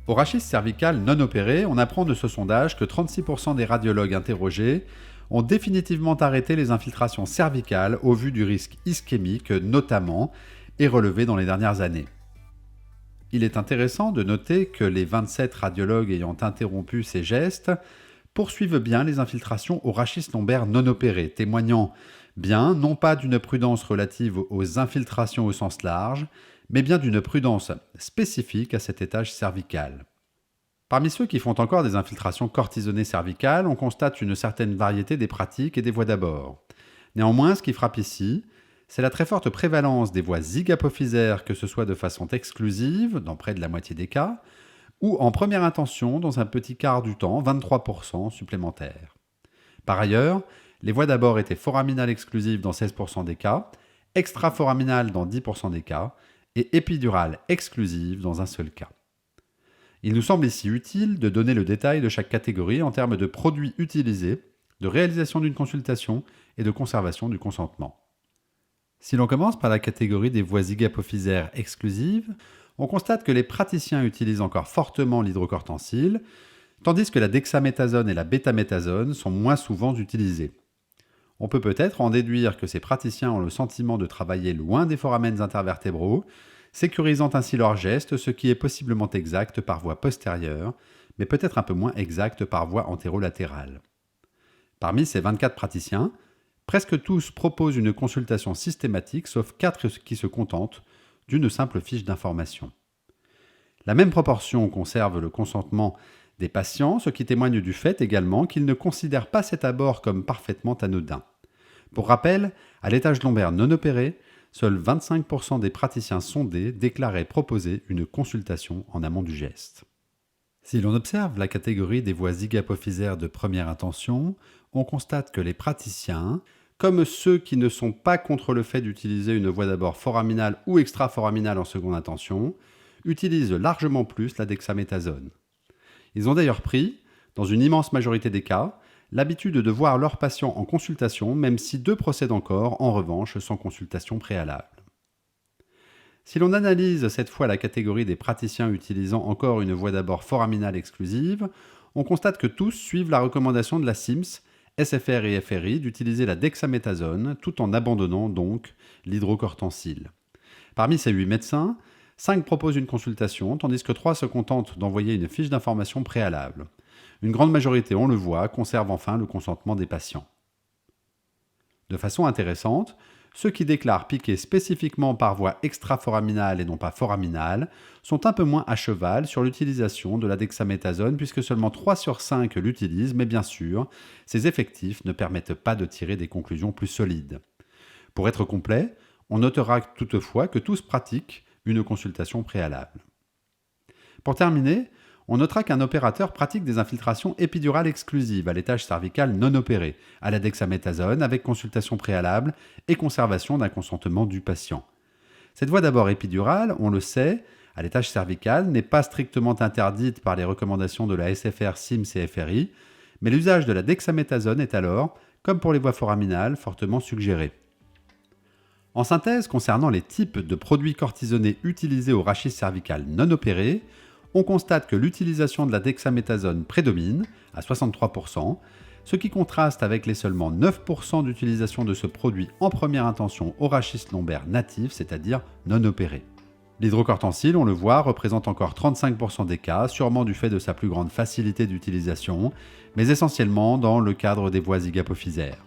Au rachis cervical non opéré, on apprend de ce sondage que 36% des radiologues interrogés ont définitivement arrêté les infiltrations cervicales au vu du risque ischémique notamment et relevé dans les dernières années. Il est intéressant de noter que les 27 radiologues ayant interrompu ces gestes poursuivent bien les infiltrations au rachis lombaire non opéré, témoignant bien non pas d'une prudence relative aux infiltrations au sens large, mais bien d'une prudence spécifique à cet étage cervical. Parmi ceux qui font encore des infiltrations cortisonnées cervicales, on constate une certaine variété des pratiques et des voies d'abord. Néanmoins, ce qui frappe ici, c'est la très forte prévalence des voies zygapophysaires, que ce soit de façon exclusive, dans près de la moitié des cas, ou en première intention, dans un petit quart du temps, 23% supplémentaires. Par ailleurs, les voies d'abord étaient foraminales exclusives dans 16% des cas, extraforaminales dans 10% des cas, et épidurales exclusives dans un seul cas. Il nous semble ici utile de donner le détail de chaque catégorie en termes de produits utilisés, de réalisation d'une consultation et de conservation du consentement. Si l'on commence par la catégorie des voies zygapophysaires exclusives, on constate que les praticiens utilisent encore fortement l'hydrocortencil, tandis que la dexaméthasone et la bétaméthasone sont moins souvent utilisées. On peut peut-être en déduire que ces praticiens ont le sentiment de travailler loin des foramens intervertébraux, sécurisant ainsi leur geste, ce qui est possiblement exact par voie postérieure, mais peut-être un peu moins exact par voie antérolatérale. Parmi ces 24 praticiens, presque tous proposent une consultation systématique, sauf 4 qui se contentent d'une simple fiche d'information. La même proportion conserve le consentement des patients, ce qui témoigne du fait également qu'ils ne considèrent pas cet abord comme parfaitement anodin. Pour rappel, à l'étage lombaire non opéré, seuls 25% des praticiens sondés déclaraient proposer une consultation en amont du geste. Si l'on observe la catégorie des voies zygapophysaires de première intention, on constate que les praticiens, comme ceux qui ne sont pas contre le fait d'utiliser une voie d'abord foraminale ou extraforaminale en seconde intention, utilisent largement plus la dexaméthasone. Ils ont d'ailleurs pris, dans une immense majorité des cas, l'habitude de voir leurs patients en consultation, même si 2 procèdent encore, en revanche, sans consultation préalable. Si l'on analyse cette fois la catégorie des praticiens utilisant encore une voie d'abord foraminale exclusive, on constate que tous suivent la recommandation de la SIMS, SFR et FRI d'utiliser la dexaméthasone, tout en abandonnant donc l'hydrocortencil. Parmi ces 8 médecins, 5 proposent une consultation, tandis que 3 se contentent d'envoyer une fiche d'information préalable. Une grande majorité, on le voit, conserve enfin le consentement des patients. De façon intéressante, ceux qui déclarent piquer spécifiquement par voie extraforaminale et non pas foraminale sont un peu moins à cheval sur l'utilisation de la dexaméthasone puisque seulement 3 sur 5 l'utilisent, mais bien sûr, ces effectifs ne permettent pas de tirer des conclusions plus solides. Pour être complet, on notera toutefois que tous pratiquent une consultation préalable. Pour terminer, on notera qu'un opérateur pratique des infiltrations épidurales exclusives à l'étage cervical non opéré, à la dexaméthasone avec consultation préalable et conservation d'un consentement du patient. Cette voie d'abord épidurale, on le sait, à l'étage cervical, n'est pas strictement interdite par les recommandations de la SFR, SIMS et FRI, mais l'usage de la dexaméthasone est alors, comme pour les voies foraminales, fortement suggéré. En synthèse, concernant les types de produits cortisonés utilisés au rachis cervical non opéré, on constate que l'utilisation de la dexaméthasone prédomine, à 63%, ce qui contraste avec les seulement 9% d'utilisation de ce produit en première intention au rachis lombaire natif, c'est-à-dire non opéré. L'hydrocortencil, on le voit, représente encore 35% des cas, sûrement du fait de sa plus grande facilité d'utilisation, mais essentiellement dans le cadre des voies zygapophysaires.